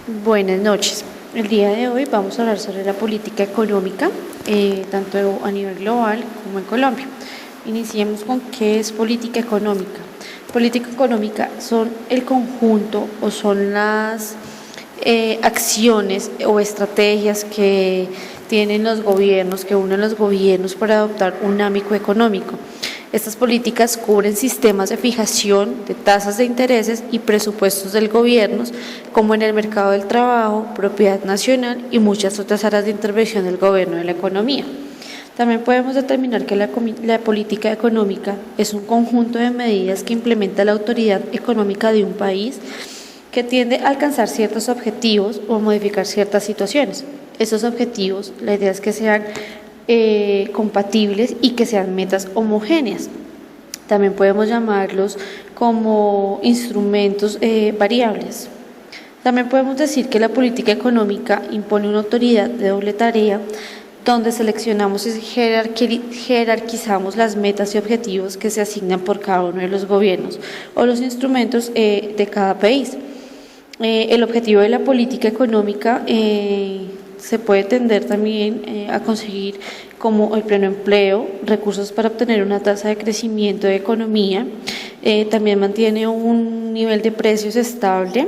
Buenas noches. El día de hoy vamos a hablar sobre la política económica, tanto a nivel global como en Colombia. Iniciemos con qué es política económica. Política económica son el conjunto o son las acciones o estrategias que tienen los gobiernos, que unen los gobiernos para adoptar un ámbito económico. Estas políticas cubren sistemas de fijación de tasas de intereses y presupuestos del gobierno, como en el mercado del trabajo, propiedad nacional y muchas otras áreas de intervención del gobierno de la economía. También podemos determinar que la política económica es un conjunto de medidas que implementa la autoridad económica de un país que tiende a alcanzar ciertos objetivos o modificar ciertas situaciones. Esos objetivos, la idea es que sean compatibles y que sean metas homogéneas. También podemos llamarlos como instrumentos variables. También podemos decir que la política económica impone una autoridad de doble tarea, donde seleccionamos y jerarquizamos las metas y objetivos que se asignan por cada uno de los gobiernos o los instrumentos de cada país. El objetivo de la política económica se puede tender también a conseguir como el pleno empleo, recursos para obtener una tasa de crecimiento de economía, también mantiene un nivel de precios estable.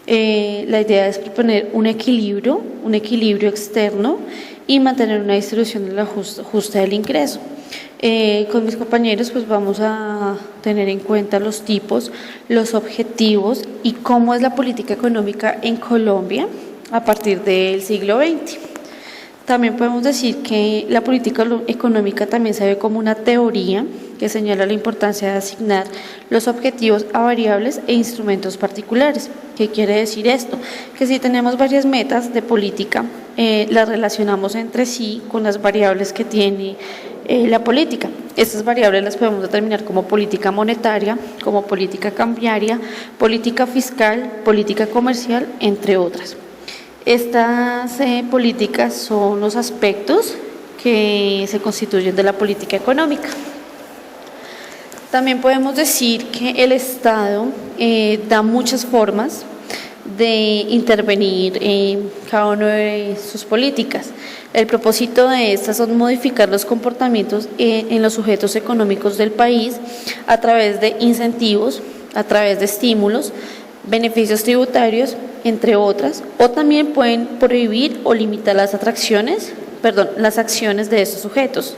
La idea es proponer un equilibrio externo y mantener una distribución de la justa del ingreso. Con mis compañeros pues vamos a tener en cuenta los tipos, los objetivos y cómo es la política económica en Colombia a partir del siglo XX. También podemos decir que la política económica también se ve como una teoría que señala la importancia de asignar los objetivos a variables e instrumentos particulares. ¿Qué quiere decir esto? Que si tenemos varias metas de política, las relacionamos entre sí con las variables que tiene la política. Estas variables las podemos determinar como política monetaria, como política cambiaria, política fiscal, política comercial, entre otras. Estas políticas son los aspectos que se constituyen de la política económica. También podemos decir que el Estado da muchas formas de intervenir en cada una de sus políticas. El propósito de estas son modificar los comportamientos en los sujetos económicos del país a través de incentivos, a través de estímulos, beneficios tributarios, entre otras, o también pueden prohibir o limitar las acciones de estos sujetos.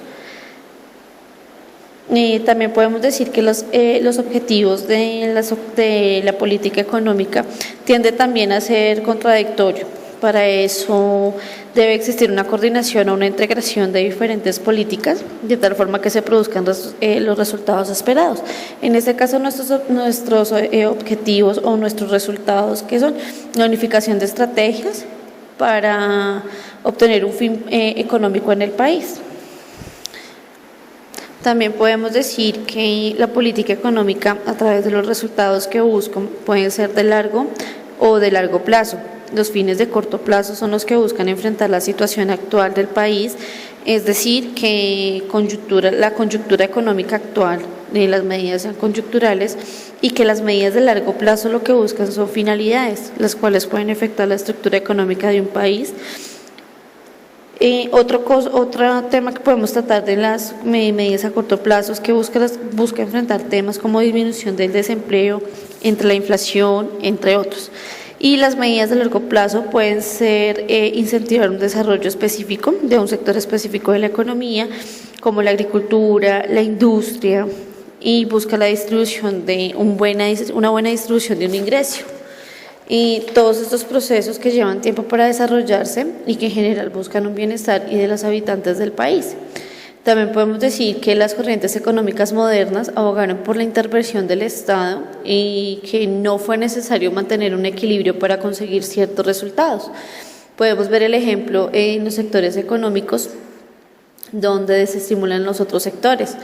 También podemos decir que los objetivos de la política económica tienden también a ser contradictorios. Para eso debe existir una coordinación o una integración de diferentes políticas, de tal forma que se produzcan los resultados esperados. En este caso, nuestros objetivos o nuestros resultados, que son la unificación de estrategias para obtener un fin económico en el país. También podemos decir que la política económica, a través de los resultados que buscan, pueden ser de largo o de largo plazo. Los fines de corto plazo son los que buscan enfrentar la situación actual del país, es decir, que la coyuntura económica actual, las medidas sean coyunturales, y que las medidas de largo plazo lo que buscan son finalidades, las cuales pueden afectar la estructura económica de un país. Otro tema que podemos tratar de las medidas a corto plazo es que busca enfrentar temas como disminución del desempleo, entre la inflación, entre otros. Y las medidas de largo plazo pueden ser incentivar un desarrollo específico de un sector específico de la economía, como la agricultura, la industria, y busca la distribución de una buena distribución de un ingreso. Y todos estos procesos que llevan tiempo para desarrollarse y que en general buscan un bienestar y de los habitantes del país. También podemos decir que las corrientes económicas modernas abogaron por la intervención del Estado y que no fue necesario mantener un equilibrio para conseguir ciertos resultados. Podemos ver el ejemplo en los sectores económicos donde desestimulan los otros sectores.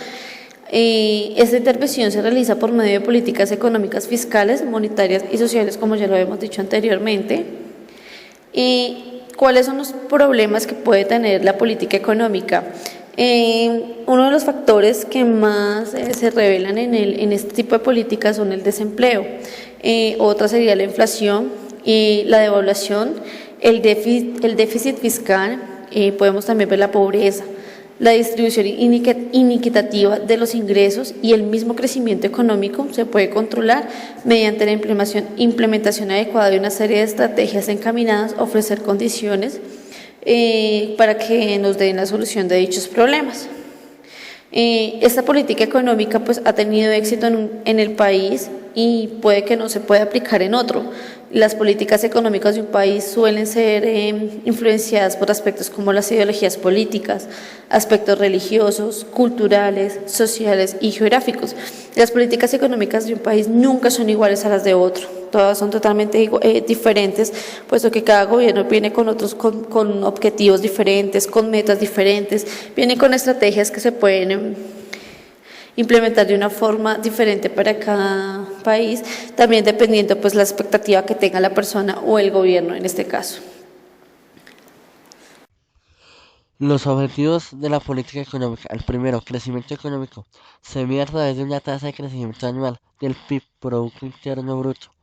Esta intervención se realiza por medio de políticas económicas, fiscales, monetarias y sociales, como ya lo hemos dicho anteriormente. ¿Cuáles son los problemas que puede tener la política económica? Uno de los factores que más se revelan en este tipo de políticas son el desempleo, otra sería la inflación y la devaluación, el déficit fiscal, podemos también ver la pobreza, la distribución inequitativa de los ingresos y el mismo crecimiento económico se puede controlar mediante la implementación adecuada de una serie de estrategias encaminadas a ofrecer condiciones para que nos den la solución de dichos problemas. Esta política económica pues ha tenido éxito en el país y puede que no se pueda aplicar en otro. Las políticas económicas de un país suelen ser influenciadas por aspectos como las ideologías políticas, aspectos religiosos, culturales, sociales y geográficos. Las políticas económicas de un país nunca son iguales a las de otro. Todas son totalmente diferentes, puesto que cada gobierno viene con con objetivos diferentes, con metas diferentes, viene con estrategias que se pueden implementar de una forma diferente para cada país, también dependiendo pues la expectativa que tenga la persona o el gobierno en este caso. Los objetivos de la política económica. El primero, crecimiento económico. Se mide a través de una tasa de crecimiento anual del PIB, Producto Interno Bruto.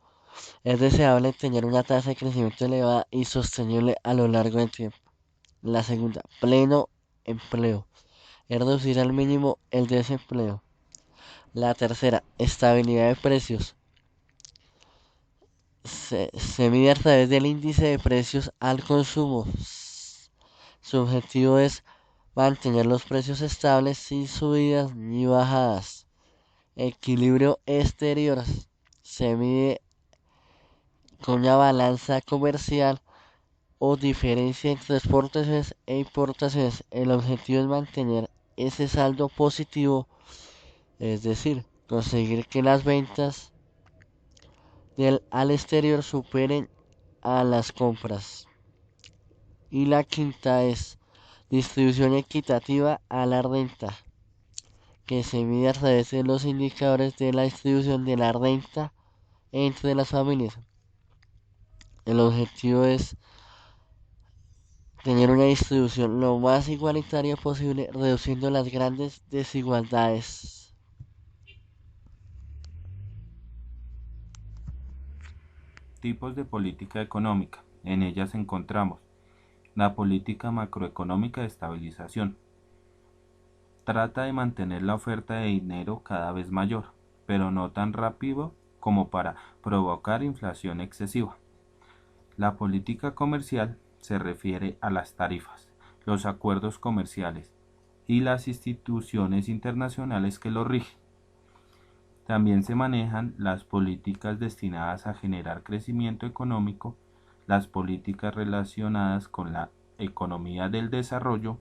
Es deseable tener una tasa de crecimiento elevada y sostenible a lo largo del tiempo. La segunda, pleno empleo. Es reducir al mínimo el desempleo. La tercera, estabilidad de precios. Se mide a través del índice de precios al consumo. Su objetivo es mantener los precios estables sin subidas ni bajadas. Equilibrio exterior. Se mide con una balanza comercial o diferencia entre exportaciones e importaciones. El objetivo es mantener ese saldo positivo, es decir, conseguir que las ventas al exterior superen a las compras. Y la quinta es distribución equitativa a la renta, que se mide a través de los indicadores de la distribución de la renta entre las familias. El objetivo es tener una distribución lo más igualitaria posible, reduciendo las grandes desigualdades. Tipos de política económica. En ellas encontramos la política macroeconómica de estabilización. Trata de mantener la oferta de dinero cada vez mayor, pero no tan rápido como para provocar inflación excesiva. La política comercial se refiere a las tarifas, los acuerdos comerciales y las instituciones internacionales que los rigen. También se manejan las políticas destinadas a generar crecimiento económico, las políticas relacionadas con la economía del desarrollo,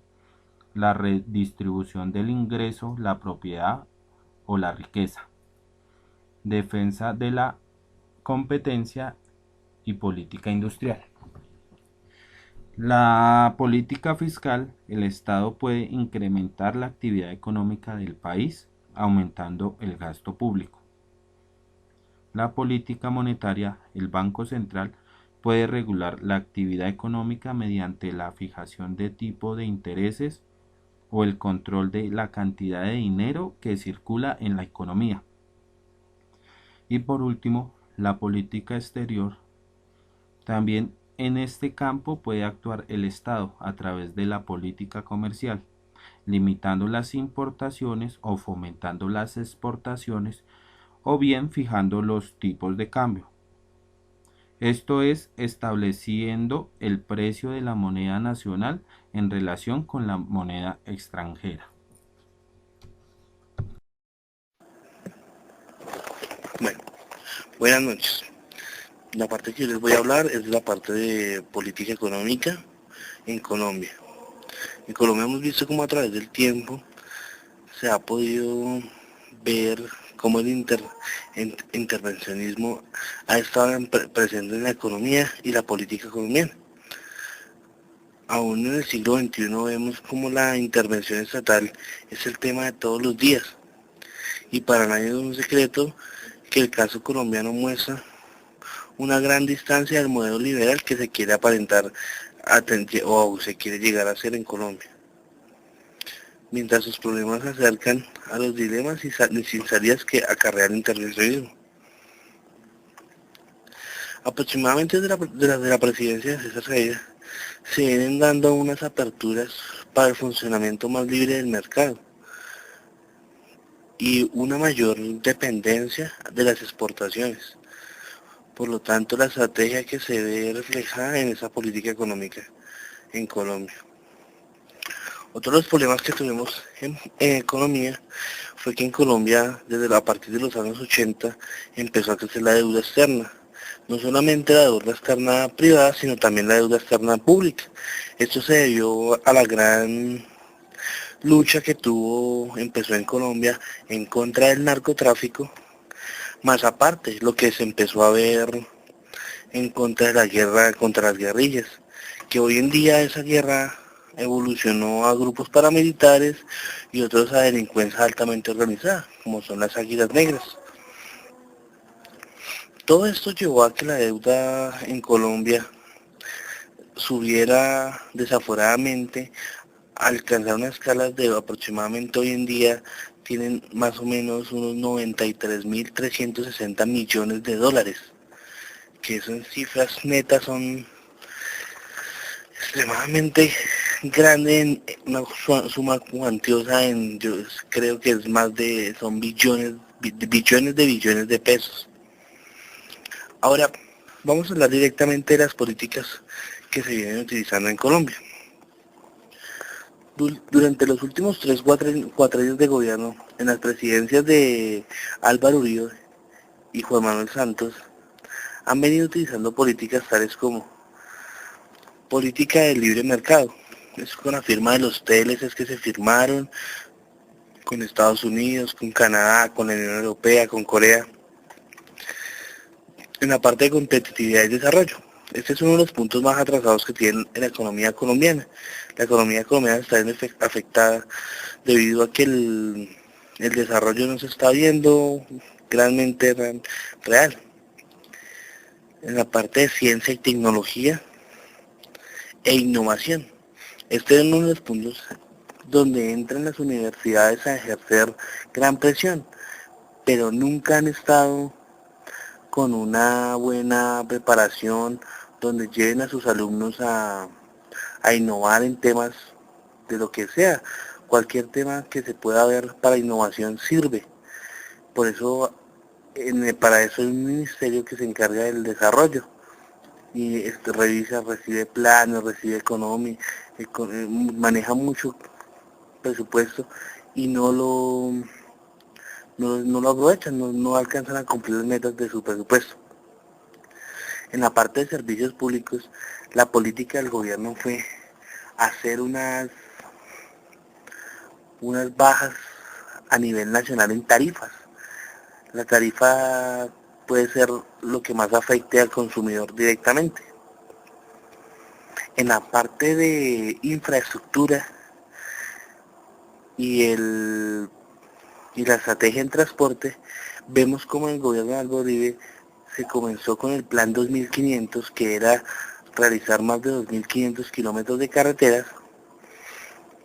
la redistribución del ingreso, la propiedad o la riqueza, defensa de la competencia y política industrial. La política fiscal, el Estado puede incrementar la actividad económica del país aumentando el gasto público. La política monetaria, el Banco Central puede regular la actividad económica mediante la fijación de tipo de intereses o el control de la cantidad de dinero que circula en la economía. Y por último, la política exterior. También en este campo puede actuar el Estado a través de la política comercial, limitando las importaciones o fomentando las exportaciones o bien fijando los tipos de cambio. Esto es estableciendo el precio de la moneda nacional en relación con la moneda extranjera. Bueno, buenas noches. La parte que les voy a hablar es la parte de política económica en Colombia. En Colombia hemos visto cómo a través del tiempo se ha podido ver cómo el intervencionismo ha estado presente en la economía y la política colombiana. Aún en el siglo XXI vemos cómo la intervención estatal es el tema de todos los días. Y para nadie es un secreto que el caso colombiano muestra una gran distancia del modelo liberal que se quiere aparentar o se quiere llegar a ser en Colombia. Mientras sus problemas se acercan a los dilemas sin salidas que acarrea el intervencionismo. Aproximadamente de la presidencia de César Gaviria se vienen dando unas aperturas para el funcionamiento más libre del mercado y una mayor dependencia de las exportaciones. Por lo tanto, la estrategia que se ve reflejada en esa política económica en Colombia. Otro de los problemas que tuvimos en economía fue que en Colombia, a partir de los años 80, empezó a crecer la deuda externa. No solamente la deuda externa privada, sino también la deuda externa pública. Esto se debió a la gran lucha que empezó en Colombia en contra del narcotráfico, más aparte lo que se empezó a ver en contra de la guerra contra las guerrillas, que hoy en día esa guerra evolucionó a grupos paramilitares y otros a delincuencia altamente organizada, como son las Águilas Negras. Todo esto llevó a que la deuda en Colombia subiera desaforadamente, a alcanzar unas escalas de aproximadamente hoy en día tienen más o menos unos 93.360 millones de dólares, que eso en cifras netas son extremadamente grande, en una suma cuantiosa, yo creo que es son billones de billones de pesos. Ahora, vamos a hablar directamente de las políticas que se vienen utilizando en Colombia. Durante los últimos 4 años de gobierno, en las presidencias de Álvaro Uribe y Juan Manuel Santos, han venido utilizando políticas tales como política del libre mercado. Es con la firma de los TLCs que se firmaron con Estados Unidos, con Canadá, con la Unión Europea, con Corea, en la parte de competitividad y desarrollo. Este es uno de los puntos más atrasados que tiene la economía colombiana. La economía colombiana está afectada debido a que el desarrollo no se está viendo realmente real. En la parte de ciencia y tecnología e innovación. Este es uno de los puntos donde entran las universidades a ejercer gran presión, pero nunca han estado con una buena preparación donde lleven a sus alumnos a innovar en temas de lo que sea. Cualquier tema que se pueda ver para innovación sirve. Por eso, para eso hay un ministerio que se encarga del desarrollo y recibe planes, recibe economía, maneja mucho presupuesto y no lo aprovechan, no alcanzan a cumplir las metas de su presupuesto. En la parte de servicios públicos, la política del gobierno fue hacer unas bajas a nivel nacional en tarifas. La tarifa puede ser lo que más afecte al consumidor directamente. En la parte de infraestructura y la estrategia en transporte, vemos como el gobierno de Álvaro Uribe se comenzó con el plan 2500, que era realizar más de 2500 kilómetros de carreteras,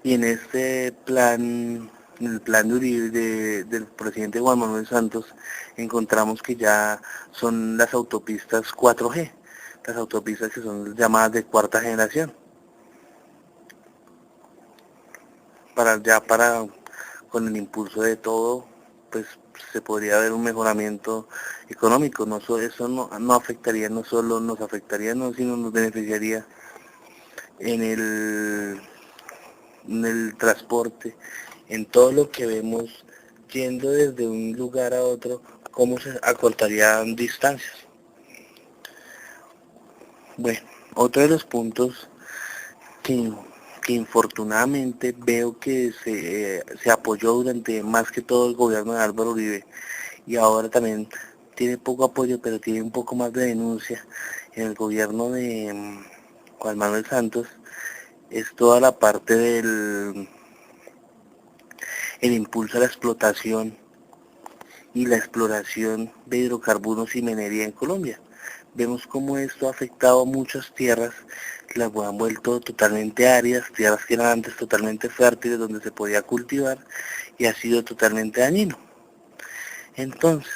y en este plan, en el plan de Uribe, del presidente Juan Manuel Santos, encontramos que ya son las autopistas 4G, las autopistas que son llamadas de cuarta generación, con el impulso de todo, pues se podría ver un mejoramiento económico. Eso no afectaría, no solo nos afectaría, sino nos beneficiaría en el transporte, en todo lo que vemos yendo desde un lugar a otro, cómo se acortarían distancias. Bueno, otro de los puntos que infortunadamente veo que se apoyó durante más que todo el gobierno de Álvaro Uribe, y ahora también tiene poco apoyo, pero tiene un poco más de denuncia en el gobierno de Juan Manuel Santos, es toda la parte el impulso a la explotación y la exploración de hidrocarburos y minería en Colombia. Vemos cómo esto ha afectado a muchas tierras, las han vuelto totalmente áridas, tierras que eran antes totalmente fértiles donde se podía cultivar, y ha sido totalmente dañino. Entonces,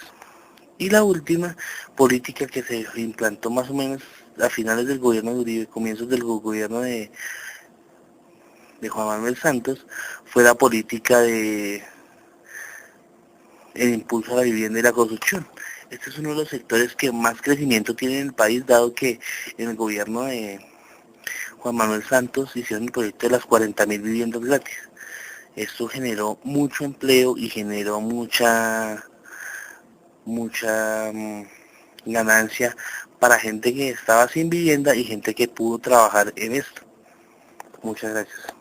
Y la última política que se implantó más o menos a finales del gobierno de Uribe, comienzos del gobierno de Juan Manuel Santos, fue la política de el impulso a la vivienda y la construcción. Este es uno de los sectores que más crecimiento tiene en el país, dado que en el gobierno de Juan Manuel Santos hicieron el proyecto de las 40.000 viviendas gratis. Esto generó mucho empleo y generó mucha ganancia para gente que estaba sin vivienda y gente que pudo trabajar en esto. Muchas gracias.